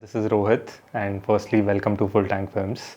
This is Rohit, and firstly, welcome to Full Tank Films.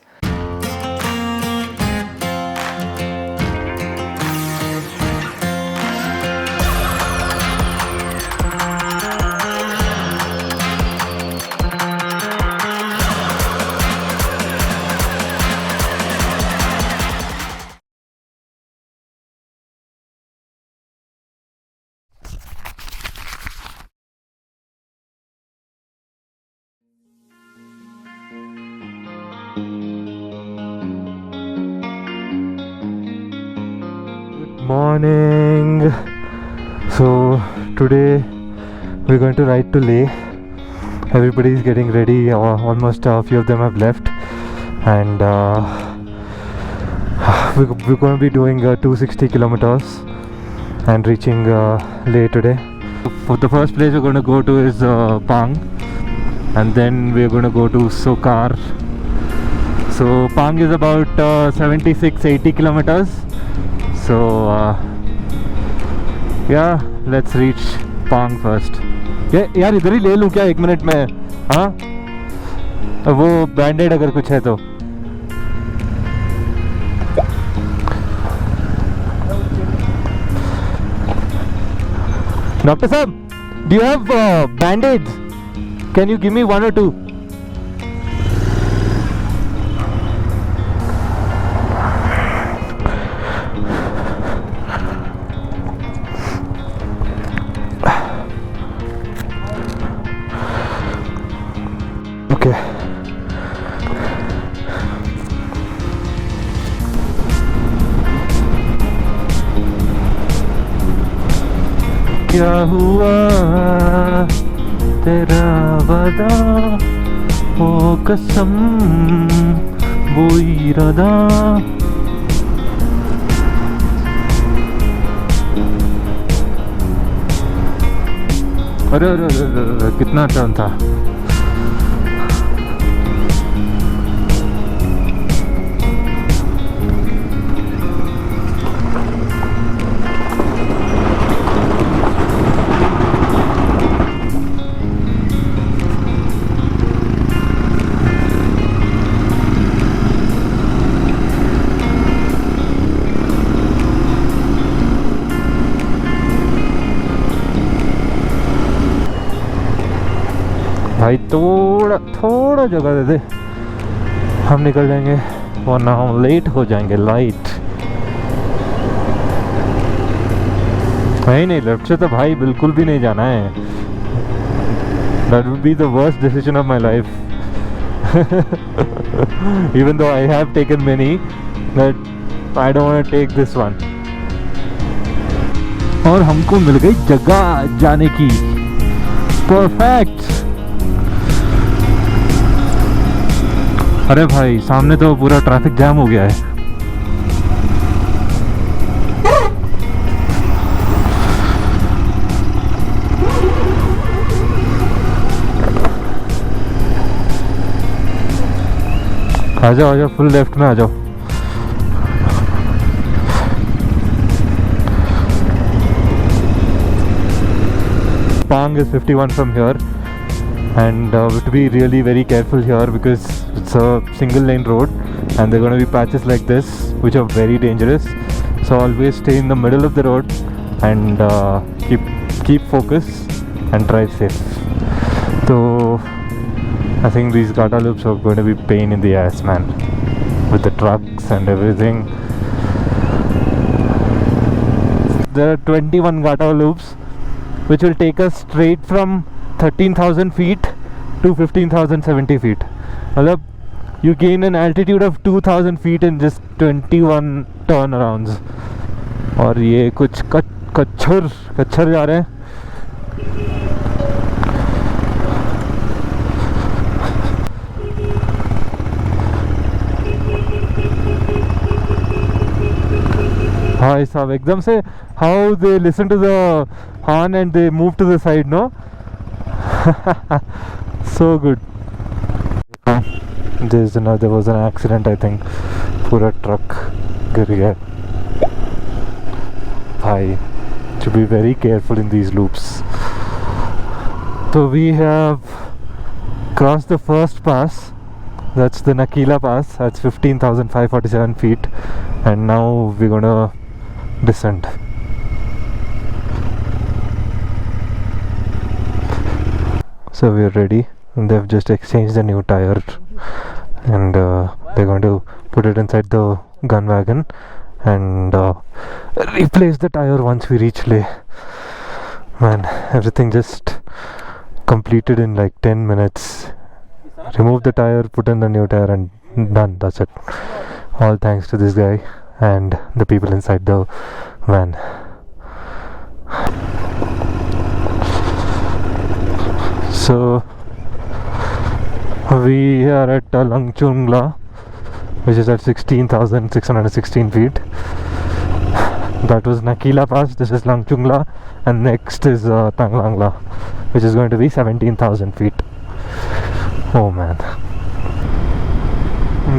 Morning. So today we're going to ride to Leh. Everybody is getting ready. Almost a few of them have left, and we're going to be doing 260 kilometers and reaching Leh today. For the first place we're going to go to is Pang, and then we're going to go to Sokar. So Pang is about 76-80 kilometers. So yeah, let's reach Pang first. यार इधर ही ले लूँ क्या 1 minute में? हाँ, वो बैंडेड अगर कुछ है तो. Doctor साहब, do you have band-aids? Can you give me 1 or 2? Okay. क्या हुआ तेरा वादा, ओ कसम वो इरादा. अरे अरे अरे कितना टर्न था. भाई थोड़ा जगह दे दे, हम निकल जाएंगे वरना हम लेट हो जाएंगे. लाइट नहीं, लेफ्ट से तो भाई बिल्कुल भी नहीं जाना है. That would be the worst decision of my life. Even though I have taken many, but I don't want to take this one. और हमको मिल गई जगह जाने की. परफेक्ट. अरे भाई सामने तो पूरा ट्रैफिक जाम हो गया है. आ जाओ फुल लेफ्ट में आ जाओ. Pang is 51 from here, and we have to be really very careful here because it's a single lane road and there are going to be patches like this which are very dangerous. So always stay in the middle of the road and keep focus and drive safe. So I think these Gata loops are going to be pain in the ass, man, with the trucks and everything. There are 21 Gata loops which will take us straight from 13,000 feet to 15,070 feet. मतलब you gain an altitude of 2,000 feet in just 21 turnarounds. और ये कुछ कच्छर जा रहे हैं. भाई साहब एकदम से how they listen to the horn and they move to the side, no? So good. There was an accident, I think. पूरा ट्रक गिर गया. भाई, to be very careful in these loops. So we have crossed the first pass. That's the Nakila Pass. That's 15,547 feet, and now we're gonna descend. So we're ready, and they've just exchanged the new tire, and they're going to put it inside the gun wagon and replace the tire once we reach Leh. Man, everything just completed in like 10 minutes. Remove the tire, put in the new tire, and done. That's it. All thanks to this guy and the people inside the van. So we are at Langchungla, which is at 16,616 feet. That was Nakila Pass. This is Langchungla, and next is Tanglangla, which is going to be 17,000 feet. Oh man,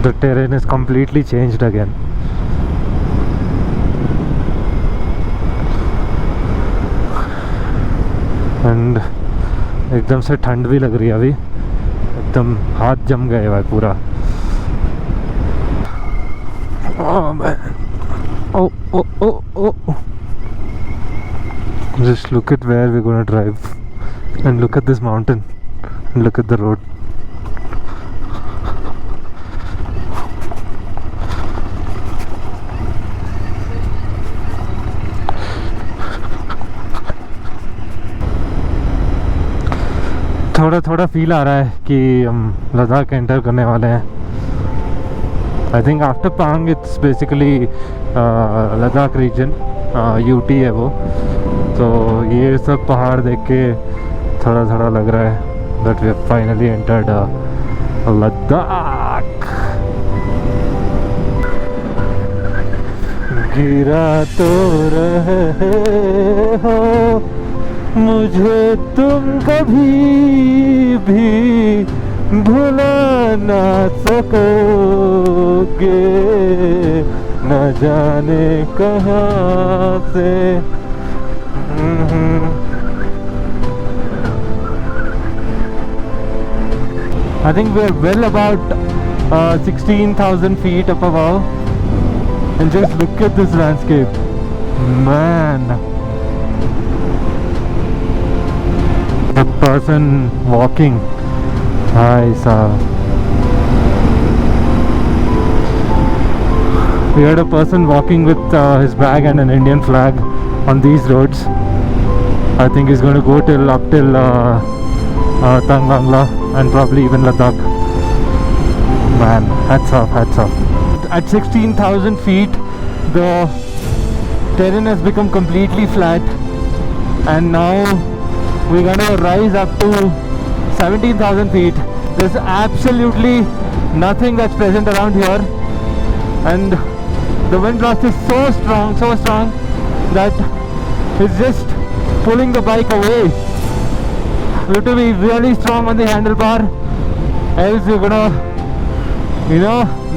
the terrain is completely changed again. And एकदम से ठंड भी लग रही है अभी, एकदम हाथ जम गए भाई पूरा. Oh man. Oh. Just look at where we're gonna drive, and look at this mountain, and look at the road. थोड़ा फील आ रहा है कि हम लद्दाख एंटर करने वाले हैं. I think after Pang it's basically Ladakh region, UT है वो. तो ये सब पहाड़ देख के थोड़ा लग रहा है that we have finally entered Ladakh. गिरा तो रहे हो मुझे तुम कभी भी भुला ना सकोगे, न जाने कहाँ से. I think we're well about 16,000 feet up above, and just look at this landscape, man. The person walking, hi sir. We had a person walking with his bag and an Indian flag on these roads. I think he's going to go up till Tanglangla and probably even Ladakh. Man, hats off. At 16,000 feet, the terrain has become completely flat, and now we're gonna rise up to 17,000 feet. There's absolutely nothing that's present around here, and the wind blast is so strong that it's just pulling the bike away. You have to be really strong on the handlebar, else you're gonna,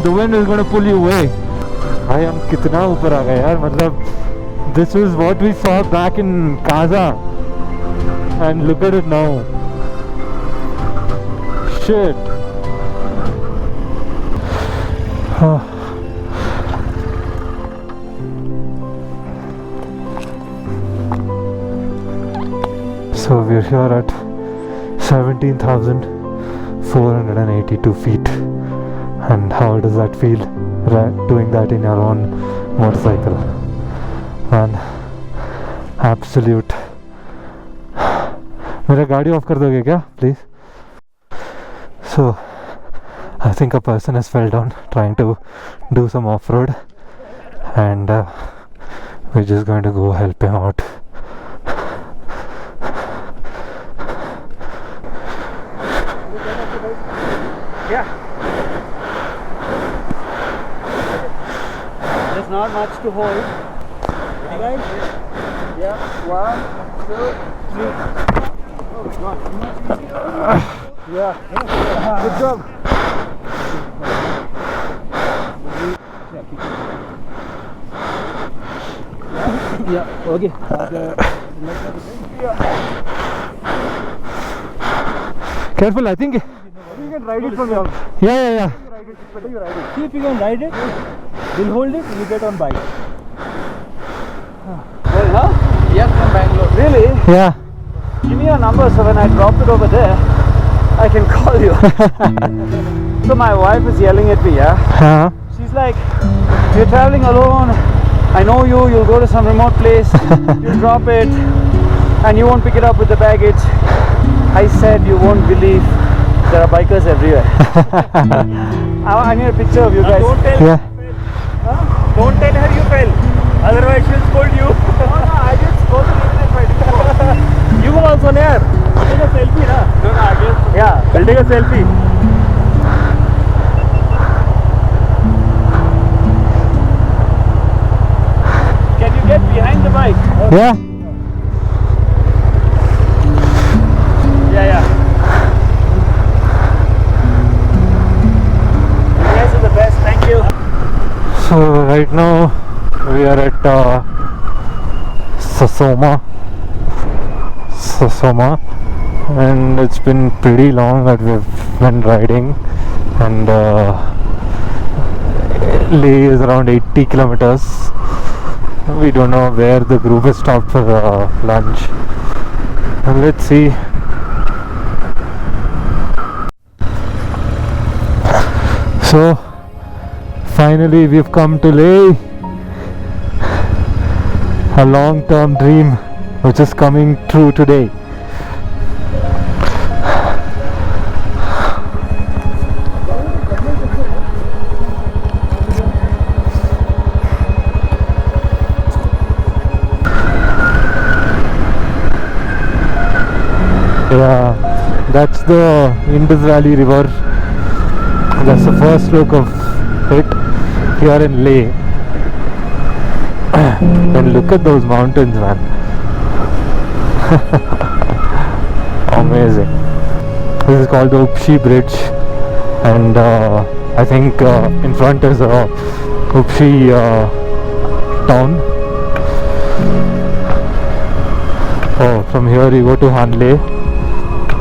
the wind is gonna pull you away. भाई हम कितना ऊपर आ गए यार. मतलब this was what we saw back in Kaza, and look at it now. Shit. So we're here at 17,482 feet, and how does that feel, doing that in your own motorcycle? Man, absolute. मेरा गाड़ी of कर दोगे क्या please? So I think a person has fell down trying to do some off-road, and we're just going to go help him out. Yeah. There's not much to hold. Ready guys? Yeah. 1, 2, 3. Oh God. Yeah. Good job. Yeah. Okay. Careful, I think ride it from your. Yeah. Better you ride it. See if you can ride it. We'll hold it. You get on bike. Well, huh? Yes, from Bangalore. Really? Yeah. Give me your number so when I drop it over there, I can call you. So my wife is yelling at me, yeah? Huh? She's like, you're traveling alone. I know you'll go to some remote place, you'll drop it, and you won't pick it up with the baggage. I said, you won't believe there are bikers everywhere. I need a picture of you guys. Don't tell Yeah. Don't tell her you fell. Otherwise she'll scold you. No, I didn't scold you even if I did. You go also there. Take a selfie, na? No, I guess. Yeah, we'll take a selfie. Can you get behind the bike? Yeah. Yeah. You guys are the best. Thank you. So right now we are at Sasoma, and it's been pretty long that we've been riding, and Leh is around 80 kilometers. We don't know where the group has stopped for lunch. And let's see. So finally we've come to Leh, a long-term dream which is coming true today. Yeah, that's the Indus Valley River. That's the first look of it here in Leh. And look at those mountains, man. Amazing. This is called the Upshi Bridge, and I think in front is Upshi town. Oh, from here you go to Hanle,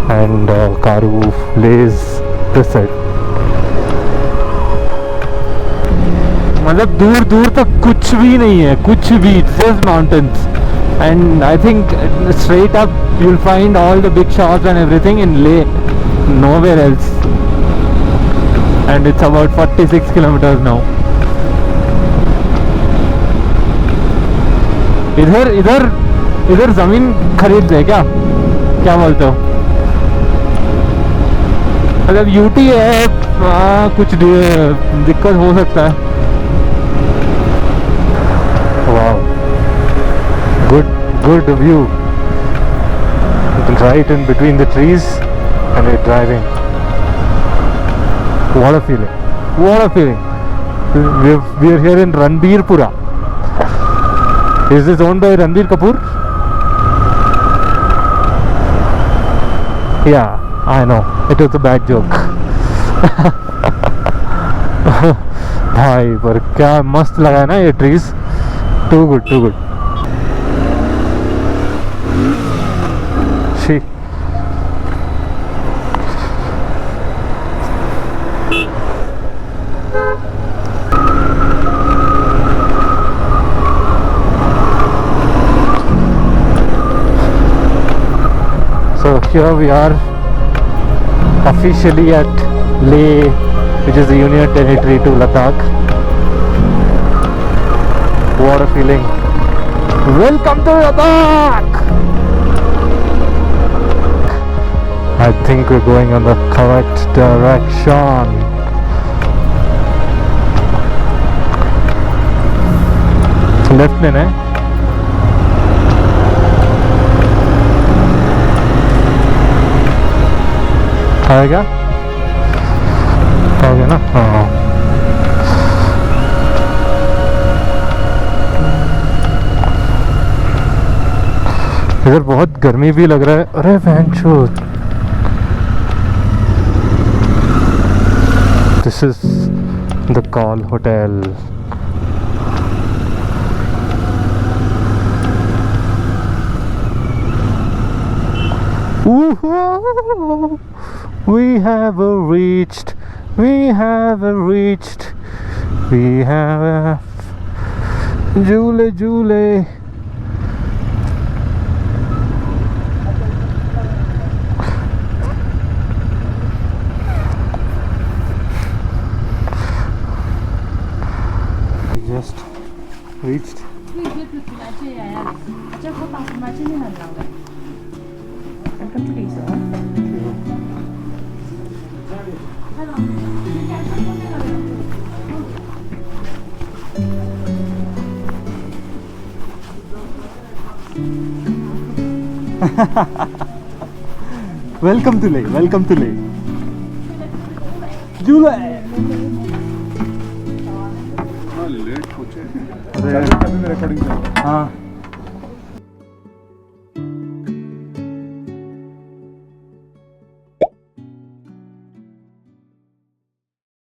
and Karu, Leh is this side. मतलब दूर दूर तक कुछ भी नहीं है, कुछ भी, just mountains. And I think straight up you'll find all the big shops and everything in Leh, nowhere else. And it's about 46 kilometers now. इधर जमीन खरीद ले क्या बोलते हो? मतलब यूटी है, कुछ दिक्कत हो सकता है. Wow, good view, right in between the trees, and we're driving. What a feeling. We're here in Ranbirpura. Is this owned by Ranbir Kapoor? Yeah, I know, it was a bad joke. भाई पर क्या मस्त लगा है ना ये trees. Too good. See. So here we are officially at Leh, which is the Union Territory to Ladakh. What a feeling. Welcome to Ladakh! I think we're going on the correct direction. Left lane है. आएगा? आ गया ना? हाँ. इधर बहुत गर्मी भी लग रहा है. अरे फैनशूट. This is the Call Hotel. Woohoo! We have reached. We have reached. We have. Jule, Jule. We just reached. Welcome to Leh. Welcome to Leh. July. Late हो जाए रिकॉर्डिंग हाँ